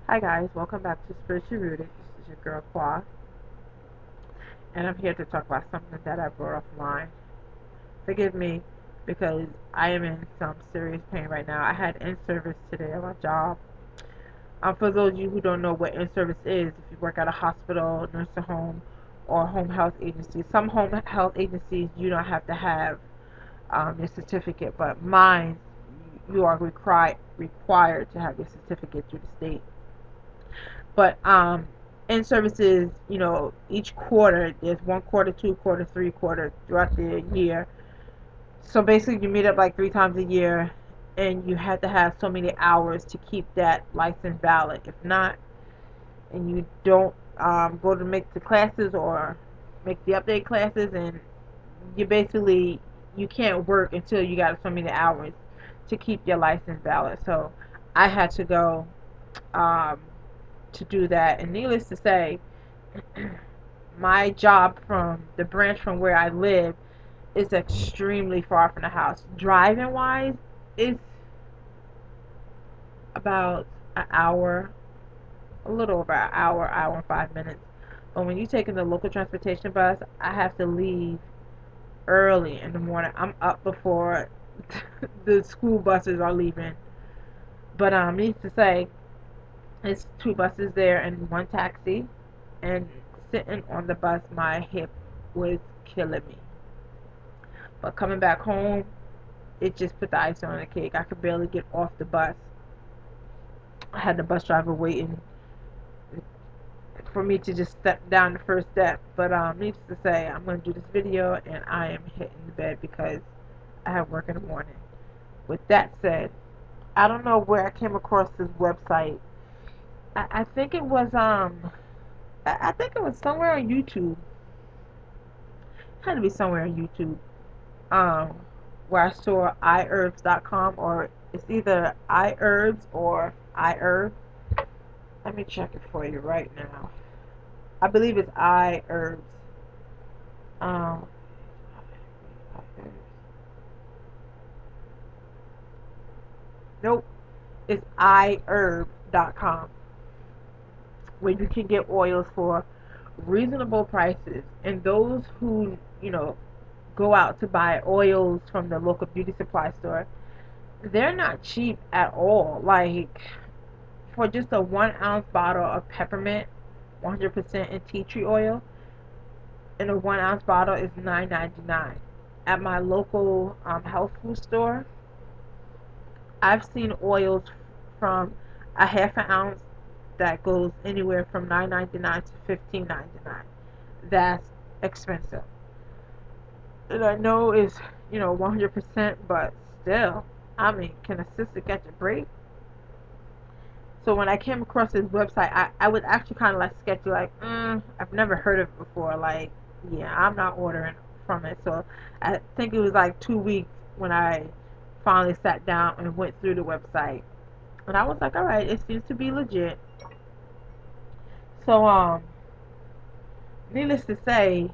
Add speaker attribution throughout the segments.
Speaker 1: Hi guys, welcome back to Spiritually Rooted. This is your girl Qua, and I'm here to talk about something that I brought offline. Forgive me because I am in some serious pain right now. I had in-service today at my job. For those of you who don't know what in-service is, if you work at a hospital, nursing home, or home health agency, some home health agencies you don't have to have your certificate, but mine you are required to have your certificate through the state. But in services, each quarter there's one quarter, two quarter, three quarter throughout the year. So basically, you meet up like 3 times a year, and you have to have so many hours to keep that license valid. If not, and you don't go to make the classes or make the update classes, and you can't work until you got so many hours to keep your license valid. So I had to go um, to do that, and needless to say, my job from the branch from where I live is extremely far from the house. Driving wise, it's about an hour, a little over an hour, hour and 5 minutes. But when you take in the local transportation bus, I have to leave early in the morning. I'm up before the school buses are leaving. But needless to say, it's two buses there and one taxi. And sitting on the bus, my hip was killing me. But coming back home, it just put the icing on the cake. I could barely get off the bus. I had the bus driver waiting for me to just step down the first step. But needless to say, I'm going to do this video and I am hitting the bed because I have work in the morning. With that said, I don't know where I came across this website. I think it was I think it was somewhere on YouTube. It had to be somewhere on YouTube. Um, where I saw iherbs.com, or it's either iherbs or iherb. Let me check it for you right now. I believe it's iherbs. Um, nope, it's iherb.com, where you can get oils for reasonable prices. And those who go out to buy oils from the local beauty supply store, they're not cheap at all. Like for just a 1 ounce bottle of peppermint, 100% in tea tree oil, in a 1 ounce bottle is $9.99. At my local health food store, I've seen oils from a half an ounce that goes anywhere from $9.99 to $15.99. That's expensive. And I know it's 100%, but still, I mean, can a sister catch a break? So when I came across this website, I was actually kind of like sketchy, like, I've never heard of it before. Like, yeah, I'm not ordering from it. So I think it was like 2 weeks when I finally sat down and went through the website. And I was like, all right, it seems to be legit. So, needless to say,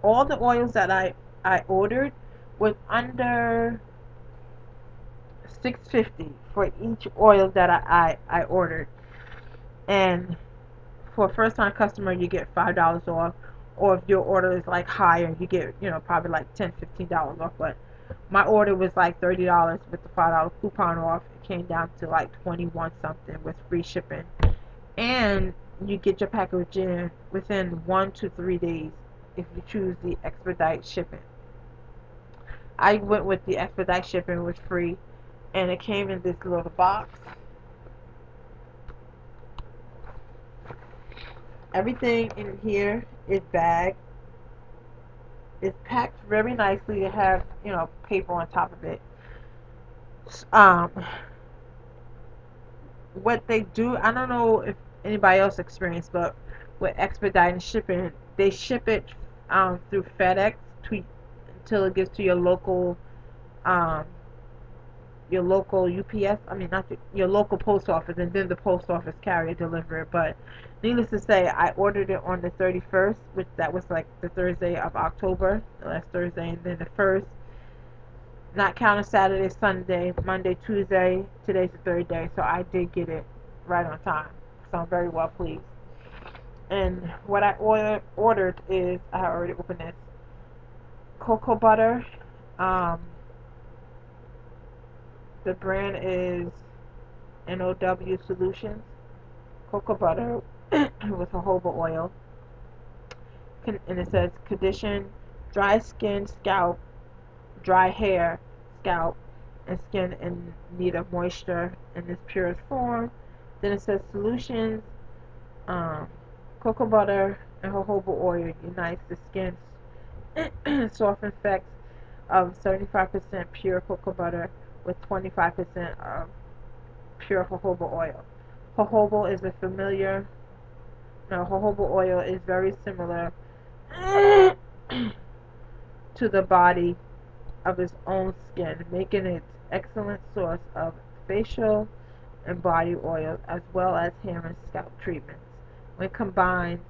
Speaker 1: all the oils that I ordered was under 650 for each oil that I ordered. And for a first time customer, you get $5 off, or if your order is like higher, you get probably like $10-15 off. But my order was like $30 with the $5 coupon off. It came down to like 21 something with free shipping, and you get your package in within 1 to 3 days if you choose the expedite shipping. I went with the expedite shipping, was free, and it came in this little box. Everything in here is bagged. It's packed very nicely. It has, paper on top of it. Um, what they do, I don't know if anybody else experienced, but with expediting shipping, they ship it through FedEx until it gets to um, your local UPS. I mean, not your local post office, and then the post office carrier deliver it. But needless to say, I ordered it on the 31st, which that was like the Thursday of October, the last Thursday, and then the first, not counting Saturday, Sunday, Monday, Tuesday. Today's the third day, so I did get it. right on time. So I'm very well pleased. And what I ordered is, I already opened this, cocoa butter. Um, the brand is NOW Solutions. Cocoa butter with jojoba oil. And it says condition dry skin, scalp, dry hair, scalp, and skin in need of moisture in its purest form. Then it says solutions, um, cocoa butter and jojoba oil unites the skin's soft effects of 75% pure cocoa butter with 25% of pure jojoba oil. Jojoba is a familiar, no, jojoba oil is very similar to the body of its own skin, making it excellent source of facial and body oils as well as hair and scalp treatments. When combined,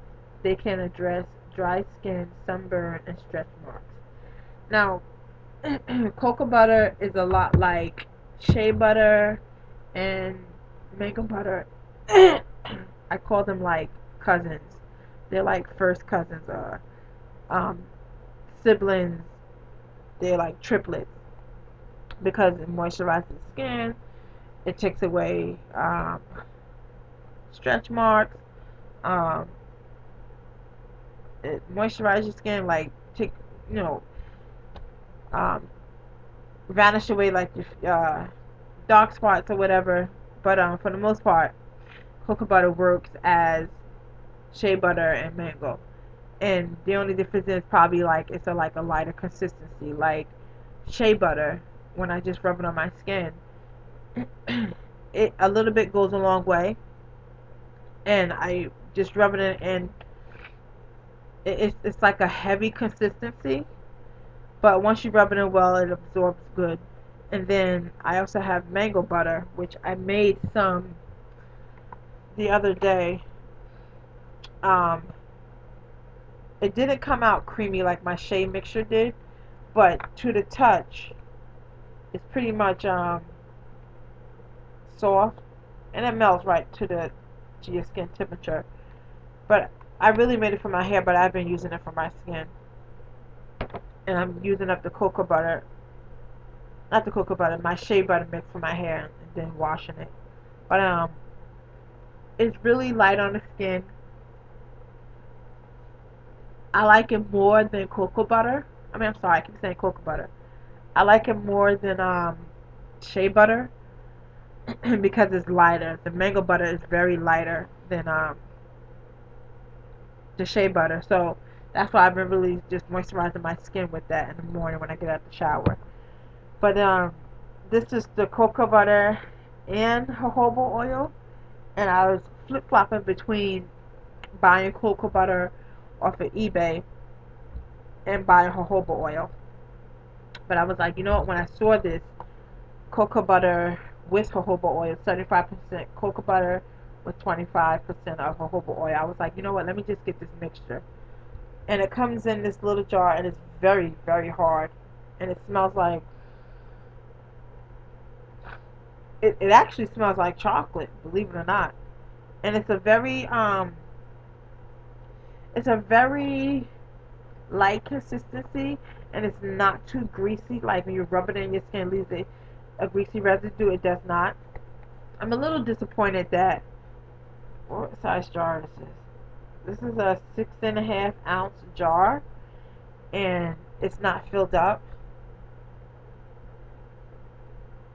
Speaker 1: they can address dry skin, sunburn, and stretch marks. Now, cocoa butter is a lot like shea butter and mango butter. I call them like cousins. They're like first cousins or um, siblings. They're like triplets because it moisturizes the skin. It takes away stretch marks. Um, it moisturizes your skin, like take you know um, vanish away like your dark spots or whatever. But for the most part, cocoa butter works as shea butter and mango. And the only difference is probably like it's like a lighter consistency. Like shea butter, when I just rub it on my skin, it a little bit goes a long way. And I just rub it in, and it's like a heavy consistency. But once you rub it in well, it absorbs good. And then I also have mango butter, which I made some the other day. Um, it didn't come out creamy like my shea mixture did, but to the touch, it's pretty much soft, and it melts right to your skin temperature. But I really made it for my hair, but I've been using it for my skin, and I'm using up the cocoa butter, not the cocoa butter, my shea butter mix for my hair, and then washing it. But it's really light on the skin. I like it more than cocoa butter. I mean, I'm sorry, I keep saying cocoa butter. I like it more than shea butter because it's lighter. The mango butter is very lighter than the shea butter. So that's why I've been really just moisturizing my skin with that in the morning when I get out the shower. But this is the cocoa butter and jojoba oil, and I was flip flopping between buying cocoa butter off of eBay and buying jojoba oil. But I was like, you know what? When I saw this cocoa butter with jojoba oil, 75% cocoa butter with 25% of jojoba oil, I was like, you know what? Let me just get this mixture. And it comes in this little jar, and it's very, very hard, and it smells like it actually smells like chocolate, believe it or not. And it's a very light consistency, and it's not too greasy. Like when you rub it in your skin, it leaves a greasy residue. It does not. I'm a little disappointed that what size jar this is. This is a 6.5 ounce jar, and it's not filled up.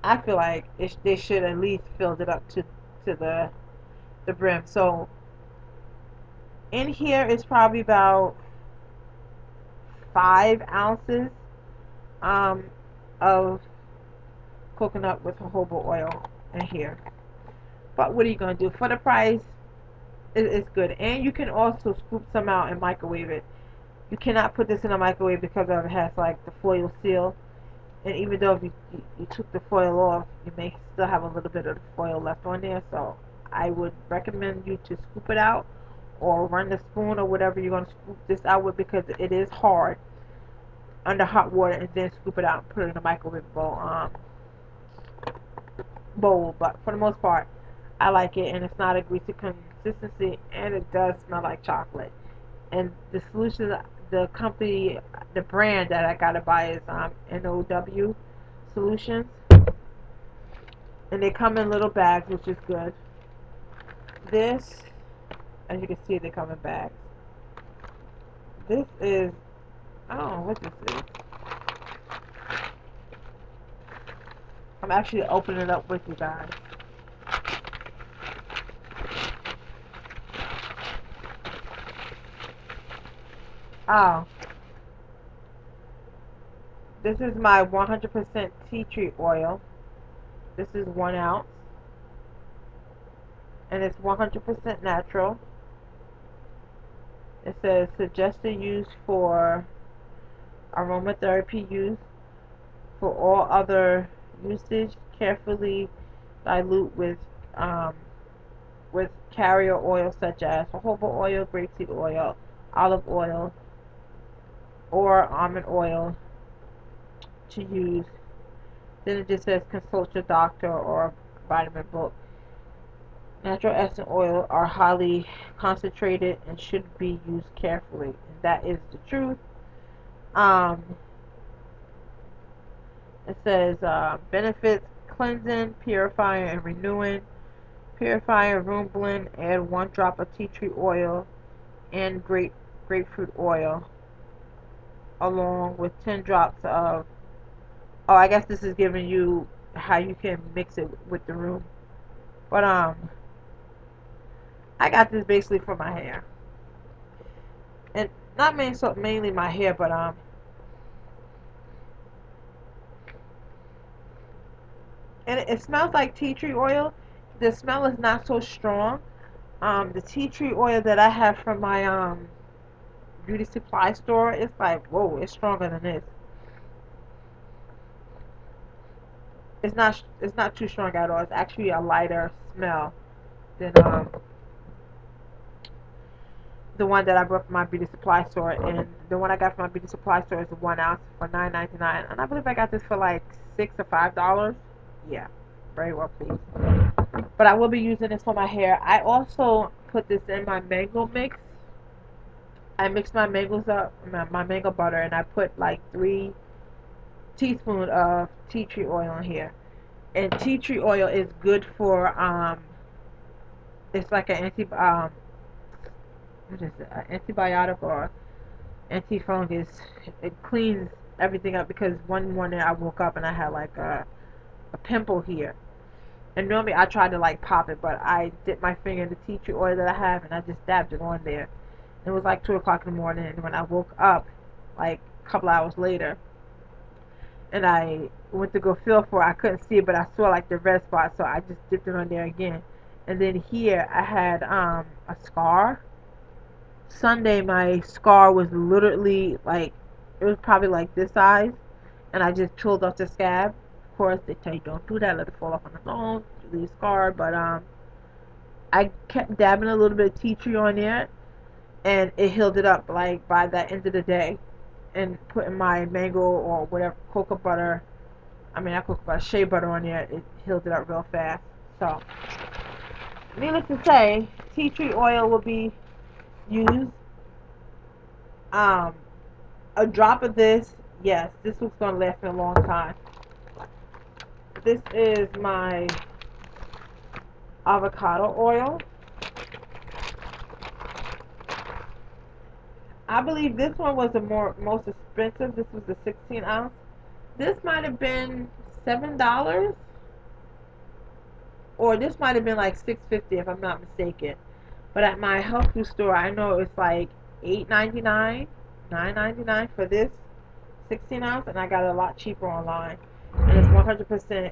Speaker 1: I feel like they should at least filled it up to the brim. So in here is probably about 5 ounces um, of coconut with jojoba oil in here. But what are you gonna do for the price? It's good, and you can also scoop some out and microwave it. You cannot put this in a microwave because of it has like the foil seal, and even though if you took the foil off, you may still have a little bit of the foil left on there. So I would recommend you to scoop it out or run the spoon or whatever you're going to scoop this out with, because it is hard under hot water, and then scoop it out and put it in a microwave bowl. But for the most part, I like it, and it's not a greasy consistency, and it does smell like chocolate. And the solution, the company, the brand that I gotta buy is NOW Solutions, and they come in little bags, which is good. This, as you can see, they come in bags. This is, I don't know what this is. I'm actually opening it up with you guys. Oh, this is my 100% tea tree oil. This is 1 ounce, and it's 100% natural. It says suggested use for aromatherapy use. For all other usage, carefully dilute um, with carrier oil such as jojoba oil, grapeseed oil, olive oil, or almond oil to use. Then it just says consult your doctor or vitamin book. Natural essence oil are highly concentrated and should be used carefully. And that is the truth. Um, it says benefits: cleansing, purifying, and renewing. Purifying room blend, add 1 drop of tea tree oil and grapefruit oil along with 10 drops of, oh, I guess this is giving you how you can mix it with the room. But I got this basically for my hair. And not mainly my hair, but and it smells like tea tree oil. The smell is not so strong. The tea tree oil that I have from my beauty supply store, it's like, whoa, it's stronger than this. It's not too strong at all. It's actually a lighter smell than the one that I brought from my beauty supply store. And the one I got from my beauty supply store is 1 ounce for $9.99, and I believe I got this for like $6 or $5. Yeah, very well pleased. But I will be using this for my hair. I also put this in my mango mix. I mixed my mangoes up, my mango butter, and I put like 3 teaspoons of tea tree oil in here. And tea tree oil is good for it's like an what is it, an antibiotic or antifungus. It cleans everything up because one morning I woke up and I had like a pimple here. And normally I try to like pop it, but I dipped my finger in the tea tree oil that I have and I just dabbed it on there. It was like 2 o'clock in the morning, and when I woke up, like a couple hours later, and I went to go feel for it, I couldn't see it, but I saw like the red spot, so I just dipped it on there again. And then here I had a scar. Sunday my scar was literally like, it was probably like this size, and I just peeled off the scab. Of course they tell you don't do that, let it fall off on its own, leave scar. But I kept dabbing a little bit of tea tree on there, and it healed it up like by the end of the day. And putting my mango or whatever cocoa butter, I mean not cocoa butter, shea butter on there, it healed it up real fast. So needless to say, tea tree oil will be used. Um, a drop of this, yes, this was gonna last me a long time. This is my avocado oil. I believe this one was the most expensive. This was the 16 ounce. This might have been $7, or this might have been like $6.50 if I'm not mistaken. But at my health food store, I know it's like $8.99, $9.99 for this 16 ounce, and I got it a lot cheaper online. And it's 100%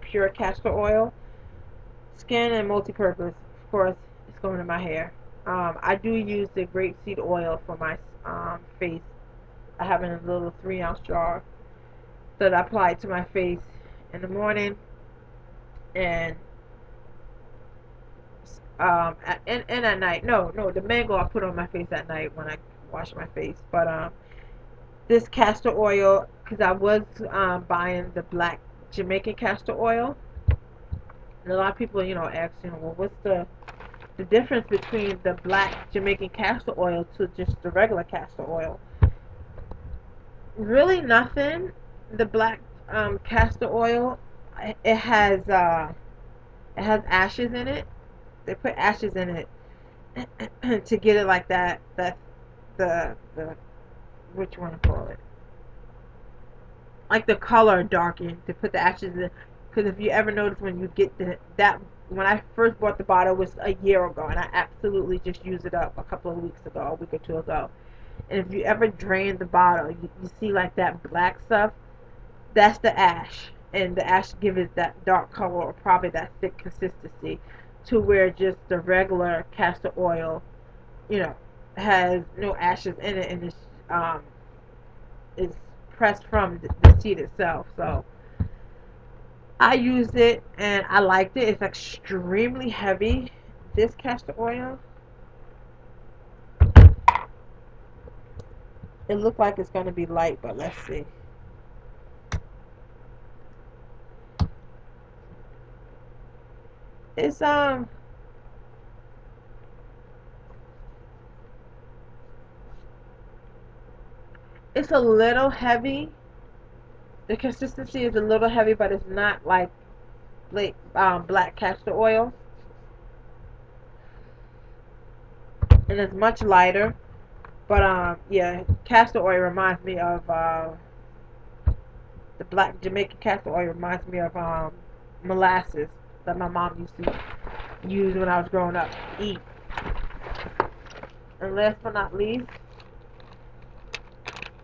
Speaker 1: pure castor oil, skin and multi-purpose. Of course, it's going in my hair. I do use the grapeseed oil for my face. I have it in a little 3 ounce jar that I apply to my face in the morning, and and at night. No, the mango I put on my face at night when I wash my face. But this castor oil, because I was buying the black Jamaican castor oil, And a lot of people, ask, well, what's the difference between the black Jamaican castor oil to just the regular castor oil? Really nothing. The black castor oil, it has ashes in it. They put ashes in it to get it like that. The which one to call it? Like the color darkened to put the ashes in. Because if you ever notice when you get that when I first bought the bottle was a year ago, and I absolutely just used it up a couple of weeks ago, a week or two ago. And if you ever drain the bottle, you see like that black stuff. That's the ash, and the ash gives it that dark color or probably that thick consistency, to where just the regular castor oil, you know, has no ashes in it, and um it's pressed from the seed itself. So I used it and I liked it. It's extremely heavy. This castor oil, it looked like it's going to be light, but let's see. It's it's a little heavy. The consistency is a little heavy, but it's not like black castor oil, and it's much lighter. But yeah, castor oil reminds me of the black Jamaican castor oil reminds me of molasses that my mom used to use when I was growing up. Eat. And last but not least,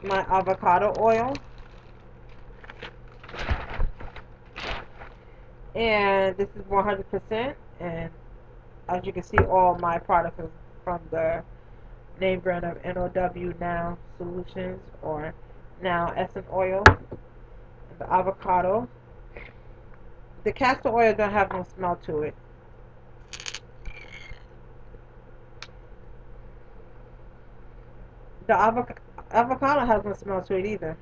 Speaker 1: my avocado oil. And this is 100%. And as you can see, all my products are from the name brand of NOW Now Solutions, or Now Essence Oil. And the avocado. The castor oil don't have no smell to it. The avocado has no smell to it either.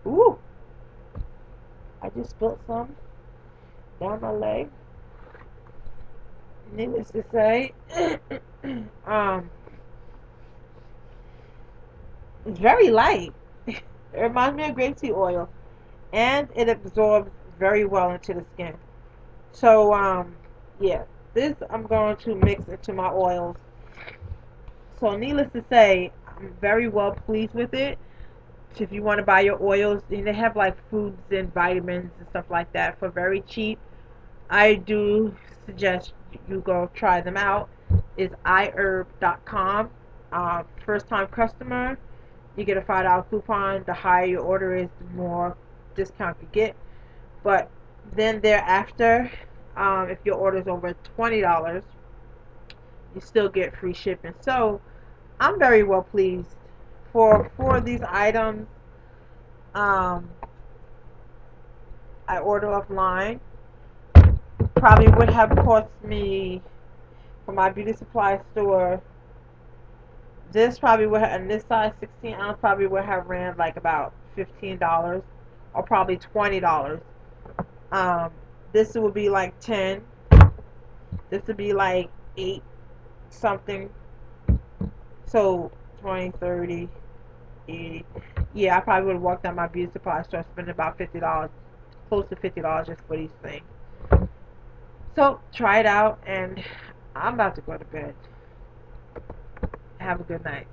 Speaker 1: Ooh, I just spilled some down my leg. Needless to say, um, it's very light. It reminds me of grapeseed oil, and it absorbs very well into the skin. So, yeah, this I'm going to mix into my oils. So, needless to say, I'm very well pleased with it. So if you want to buy your oils, and they have like foods and vitamins and stuff like that for very cheap, I do suggest you go try them out. It's iherb.com. First time customer, you get a $5 coupon. The higher your order is, the more discount you get. But then thereafter, if your order is over $20, you still get free shipping. So I'm very well pleased for these items. Um, I order offline. Probably would have cost me from my beauty supply store. This probably would have, and this size 16 ounce probably would have ran like about $15 or probably $20. Um, this would be like 10. This would be like 8 something. So 20, 30, 80. Yeah, I probably would have walked out my beauty supply store spending about $50, close to $50 just for these things. So try it out, and I'm about to go to bed. Have a good night.